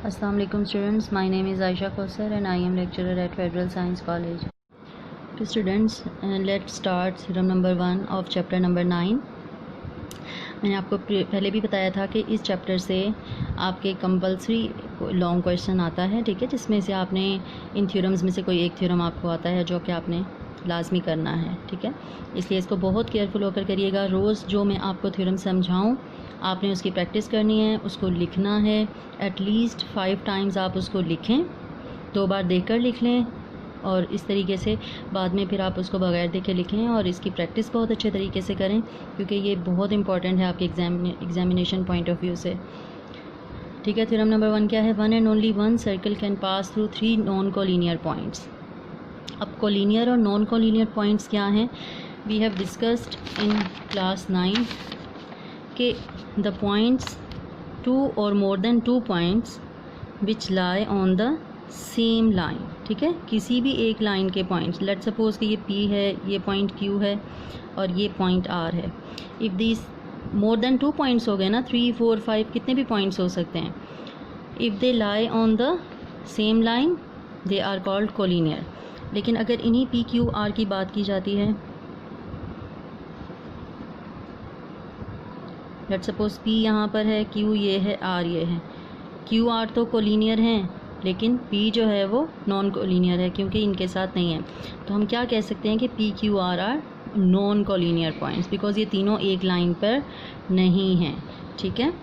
Assalamu alaikum students, my name is Aisha Kausar and I am lecturer at Federal Science College. Okay students, let's start theorem number 1 of chapter number 9. मैंने आपको पहले भी बताया था कि इस chapter से आपके कंपल्सरी लॉन्ग क्वेश्चन आता है, ठीक है, जिसमें से आपने इन थ्योरम्स में से कोई एक थ्योरम आपको आता है जो कि आपने लाजमी करना है, ठीक है। इसलिए इसको बहुत केयरफुल होकर करिएगा। रोज़ जो मैं आपको थ्योरम समझाऊं आपने उसकी प्रैक्टिस करनी है, उसको लिखना है। एटलीस्ट 5 टाइम्स आप उसको लिखें, 2 बार देखकर लिख लें और इस तरीके से बाद में फिर आप उसको बगैर देखे लिखें और इसकी प्रैक्टिस बहुत अच्छे तरीके से करें क्योंकि ये बहुत इंपॉर्टेंट है आपके एग्जामिनेशन पॉइंट ऑफ व्यू से, ठीक है। थ्योरम नंबर 1 क्या है? One and only one circle can pass through 3 non collinear points. अब कोलिनियर और नॉन कोलिनियर पॉइंट्स क्या हैं? We have discussed in class 9 के द पॉइंट्स 2 और more than 2 points which lie on the same line, ठीक है। किसी भी एक लाइन के पॉइंट्स, लेट सपोज कि ये P है, ये पॉइंट Q है और ये पॉइंट R है। If this more than 2 points हो गए ना, 3, 4, 5 कितने भी पॉइंट्स हो सकते हैं। If they lie on the same line they are called collinear. लेकिन अगर इन्हीं P, Q, R की बात की जाती है, लेट सपोज P यहाँ पर है, Q ये है, R ये है। Q, R तो कोलिनियर हैं लेकिन P जो है वो नॉन कोलिनियर है क्योंकि इनके साथ नहीं है। तो हम क्या कह सकते हैं कि P, Q, R are non collinear points because ये तीनों एक लाइन पर नहीं हैं, ठीक है।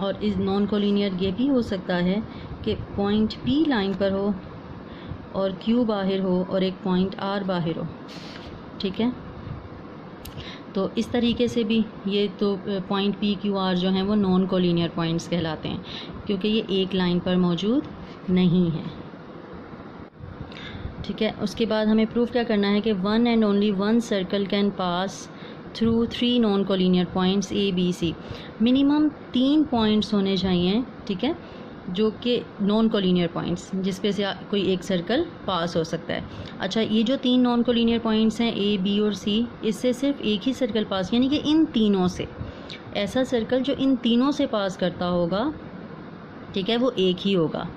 और इस नॉन कोलिनियर ये भी हो सकता है कि पॉइंट P लाइन पर हो और Q बाहर हो और एक पॉइंट R बाहर हो, ठीक है। तो इस तरीके से भी ये तो पॉइंट P, Q, R जो हैं वो नॉन कोलिनियर पॉइंट्स कहलाते हैं क्योंकि ये एक लाइन पर मौजूद नहीं है, ठीक है। उसके बाद हमें प्रूफ क्या करना है कि one and only one circle can pass through 3 non collinear points A, B, C। Minimum 3 points होने चाहिए, ठीक है, जो कि नॉन कोलिनियर पॉइंट्स जिस पे से कोई एक सर्कल पास हो सकता है। अच्छा, ये जो 3 नॉन कोलिनियर पॉइंट्स हैं A, B और C, इससे सिर्फ एक ही सर्कल पास, यानी कि इन तीनों से, ऐसा सर्कल जो इन तीनों से पास करता होगा, ठीक है, वो एक ही होगा।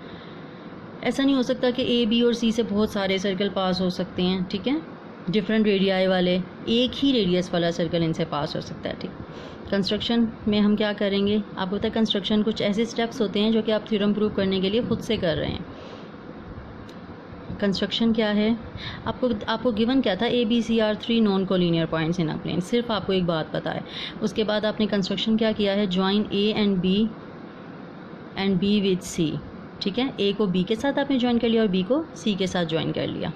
ऐसा नहीं हो सकता कि A, B और C से बहुत सारे सर्कल पास हो सकते हैं, ठीक है, डिफरेंट रेडियाई वाले, एक ही रेडियस वाला सर्कल इनसे पास हो सकता है, ठीक। कंस्ट्रक्शन में हम क्या करेंगे, आपको पता है कंस्ट्रक्शन कुछ ऐसे स्टेप्स होते हैं जो कि आप थ्योरम प्रूव करने के लिए खुद से कर रहे हैं। कंस्ट्रक्शन क्या है? आपको गिवन क्या था? A, B, C are 3 non collinear points in a plane. सिर्फ आपको एक बात पता है। उसके बाद आपने कंस्ट्रक्शन क्या किया है? Join A and B with C, ठीक है। A को B के साथ आपने ज्वाइन कर लिया और B को C के साथ ज्वाइन कर लिया।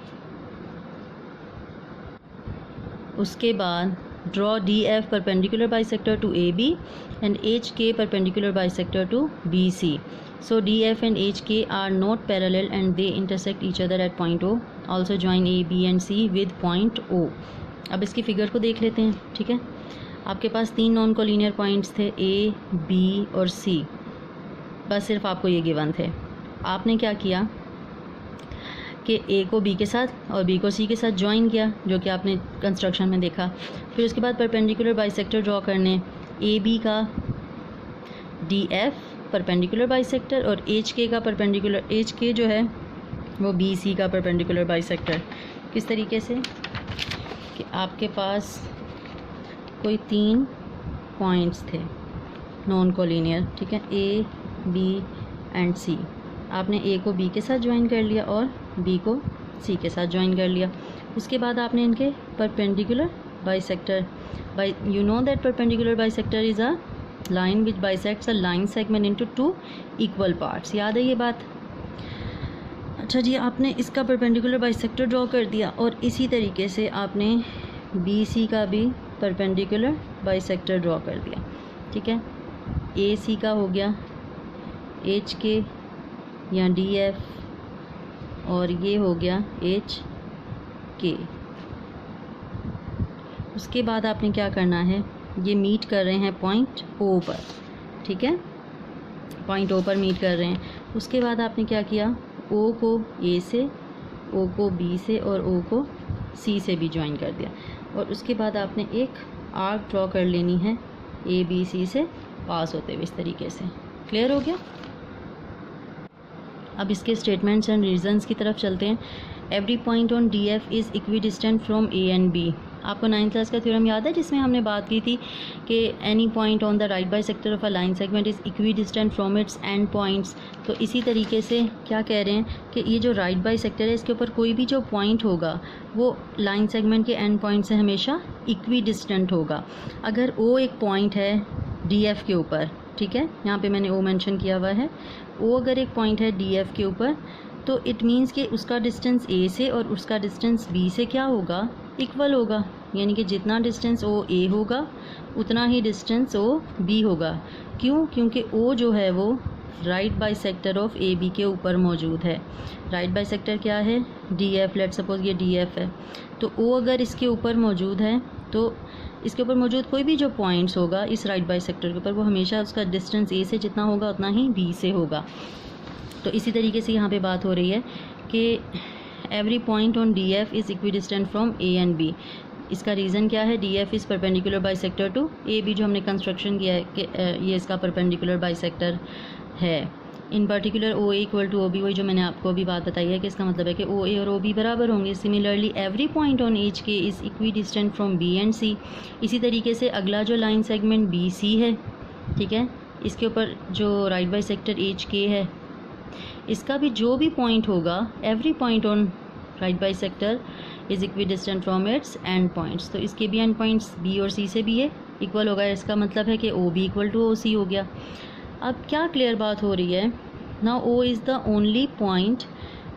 उसके बाद draw DF perpendicular bisector to AB and HK perpendicular bisector to BC. So DF and HK are not parallel and they intersect each other at point O. Also join A, B and C with point O. अब इसकी figure को देख लेते हैं, ठीक है। आपके पास 3 non collinear points थे A, B और C, बस सिर्फ आपको ये गिवन थे। आपने क्या किया कि A को B के साथ और B को C के साथ ज्वाइन किया, जो कि आपने कंस्ट्रक्शन में देखा। फिर उसके बाद परपेंडिकुलर बाइसेक्टर ड्रॉ करने, AB का DF परपेंडिकुलर बाइसेक्टर और HK का परपेंडिकुलर, HK जो है वो BC का परपेंडिकुलर बाइसेक्टर। किस तरीके से कि आपके पास कोई 3 पॉइंट्स थे नॉन कोलिनियर, ठीक है, A, B एंड C। आपने A को B के साथ ज्वाइन कर लिया और B को C के साथ ज्वाइन कर लिया। उसके बाद आपने इनके perpendicular bisector, you know that perpendicular bisector is a line which bisects a line segment into 2 equal parts. याद है ये बात? अच्छा जी, आपने इसका परपेंडिकुलर बाइसेक्टर ड्रॉ कर दिया और इसी तरीके से आपने BC का भी परपेंडिकुलर बाइसेक्टर ड्रॉ कर दिया, ठीक है। AC का हो गया HK या DF और ये हो गया HK। उसके बाद आपने क्या करना है, ये मीट कर रहे हैं पॉइंट O पर, ठीक है, पॉइंट O पर मीट कर रहे हैं। उसके बाद आपने क्या किया, O को A से, O को B से और O को C से भी ज्वाइन कर दिया। और उसके बाद आपने एक आर्क ड्रॉ कर लेनी है A, B, C से पास होते हुए, इस तरीके से। क्लियर हो गया? अब इसके स्टेटमेंट्स एंड रीजंस की तरफ चलते हैं। Every point on D F is equidistant from A and B. आपको 9th क्लास का थ्योरम याद है जिसमें हमने बात की थी कि any point on the right bisector of a line segment is equidistant from its and points. तो इसी तरीके से क्या कह रहे हैं कि ये जो राइट बाइसेक्टर है इसके ऊपर कोई भी जो पॉइंट होगा वो लाइन सेगमेंट के एंड पॉइंट से हमेशा इक्विडिस्टेंट होगा। अगर ओ एक पॉइंट है डी एफ के ऊपर, ठीक है, यहाँ पे मैंने ओ मेंशन किया हुआ है, ओ अगर एक पॉइंट है डी एफ के ऊपर तो इट मीन्स कि उसका डिस्टेंस ए से और उसका डिस्टेंस बी से क्या होगा, इक्वल होगा। यानी कि जितना डिस्टेंस ओ ए होगा उतना ही डिस्टेंस ओ बी होगा। क्यों? क्योंकि ओ जो है वो right bisector of A B के ऊपर मौजूद है। राइट बाइसेक्टर क्या है? D F. लेट सपोज ये डी एफ है, तो ओ अगर इसके ऊपर मौजूद है तो इसके ऊपर मौजूद कोई भी जो पॉइंट्स होगा इस राइट बाइसेक्टर के ऊपर वो हमेशा उसका डिस्टेंस ए से जितना होगा उतना ही बी से होगा। तो इसी तरीके से यहाँ पे बात हो रही है कि every point on D F is equidistant from A and B. इसका रीज़न क्या है? D F is perpendicular bisector to A B, जो हमने कंस्ट्रक्शन किया है कि ये इसका परपेंडिकुलर बाइसेक्टर है। In particular O A equal to O B, वही जो मैंने आपको अभी बात बताई है कि इसका मतलब है कि ओ ए और ओ बी बराबर होंगे। Similarly every point on H K is equidistant from B and C. इसी तरीके से अगला जो लाइन सेगमेंट बी सी है, ठीक है, इसके ऊपर जो राइट बाइसेक्टर एच के है इसका भी जो भी पॉइंट होगा, every point on right bisector is equidistant from its and points. तो इसके भी एंड पॉइंट्स बी और सी से भी ये इक्वल होगा। इसका मतलब है कि O B equal to O C हो गया। अब क्या क्लियर बात हो रही है? Now O is the only point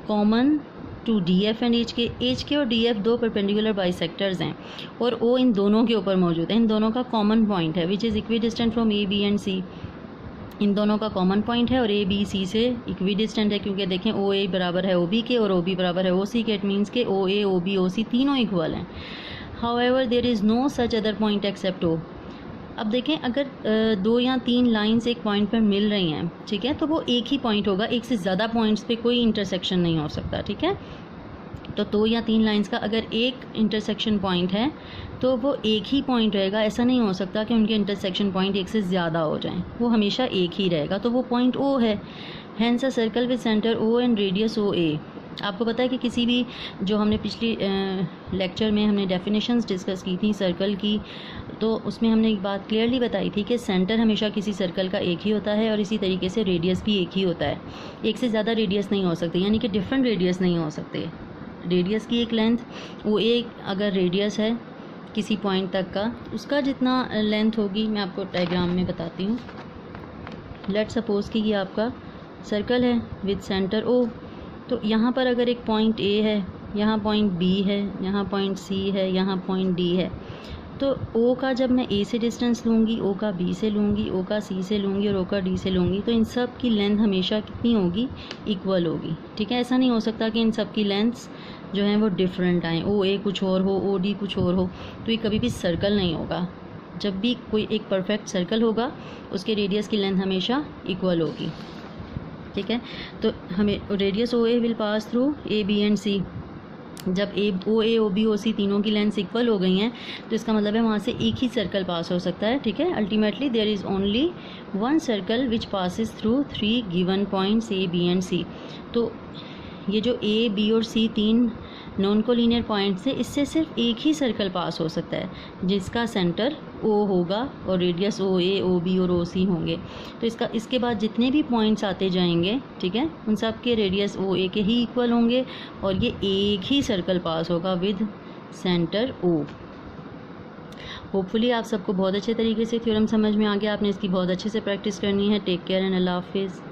common to D F and H K. H K और डी एफ दो परपेंडिकुलर बाइसेक्टर्स हैं और ओ इन दोनों के ऊपर मौजूद है। इन दोनों का कॉमन पॉइंट है which is equidistant from A B and C. इन दोनों का कॉमन पॉइंट है और ए बी सी से इक्विडिस्टेंट है, क्योंकि देखें ओ ए बराबर है ओ बी के और ओ बी बराबर है ओ सी के। इट मीन्स के ओ ए, ओ बी, ओ सी तीनों इक्वल हैं। However there is no such other point except O. अब देखें अगर 2 या 3 लाइंस एक पॉइंट पर मिल रही हैं, ठीक है, तो वो एक ही पॉइंट होगा, एक से ज़्यादा पॉइंट्स पे कोई इंटरसेक्शन नहीं हो सकता, ठीक है। तो 2 या 3 लाइंस का अगर एक इंटरसेक्शन पॉइंट है तो वो एक ही पॉइंट रहेगा। ऐसा नहीं हो सकता कि उनके इंटरसेक्शन पॉइंट एक से ज़्यादा हो जाएं, वो हमेशा एक ही रहेगा। तो वो पॉइंट ओ है। Hence a circle with centre O and radius O A. आपको पता है कि किसी भी, जो हमने पिछली लेक्चर में हमने डेफिनेशंस डिस्कस की थी सर्कल की, तो उसमें हमने एक बात क्लियरली बताई थी कि सेंटर हमेशा किसी सर्कल का एक ही होता है और इसी तरीके से रेडियस भी एक ही होता है। एक से ज़्यादा रेडियस नहीं हो सकते, यानी कि डिफरेंट रेडियस नहीं हो सकते। रेडियस की एक लेंथ, वो एक अगर रेडियस है किसी पॉइंट तक का, उसका जितना लेंथ होगी, मैं आपको डायग्राम में बताती हूँ। लेट सपोज कि ये आपका सर्कल है विद सेंटर ओ। तो यहाँ पर अगर एक पॉइंट ए है, यहाँ पॉइंट बी है, यहाँ पॉइंट सी है, यहाँ पॉइंट डी है, तो ओ का जब मैं ए से डिस्टेंस लूँगी, ओ का बी से लूँगी, ओ का सी से लूँगी और ओ का डी से लूँगी, तो इन सब की लेंथ हमेशा कितनी होगी? इक्वल होगी, ठीक है। ऐसा नहीं हो सकता कि इन सब की लेंथ्स जो हैं वो डिफरेंट आएँ, ओ ए कुछ और हो, ओ डी कुछ और हो, तो ये कभी भी सर्कल नहीं होगा। जब भी कोई एक परफेक्ट सर्कल होगा उसके रेडियस की लेंथ हमेशा इक्वल होगी, ठीक है। तो हमें radius O A will pass through A B and C. जब ओ ए, ओ बी, ओ सी तीनों की लेंथ इक्वल हो गई हैं तो इसका मतलब है वहाँ से एक ही सर्कल पास हो सकता है, ठीक है। Ultimately there is only one circle which passes through 3 given points A B and C. तो ये जो ए, बी और सी 3 नॉन कोलिनियर पॉइंट्स है, इससे सिर्फ एक ही सर्कल पास हो सकता है जिसका सेंटर ओ होगा और रेडियस ओ ए, ओ बी और ओ सी होंगे। तो इसके बाद जितने भी पॉइंट्स आते जाएंगे, ठीक है, उन सब के रेडियस ओ ए के ही इक्वल होंगे और ये एक ही सर्कल पास होगा विद सेंटर ओ। होपफुली आप सबको बहुत अच्छे तरीके से थ्योरम समझ में आ गया। आपने इसकी बहुत अच्छे से प्रैक्टिस करनी है। टेक केयर एंड अल्लाह हाफिज़।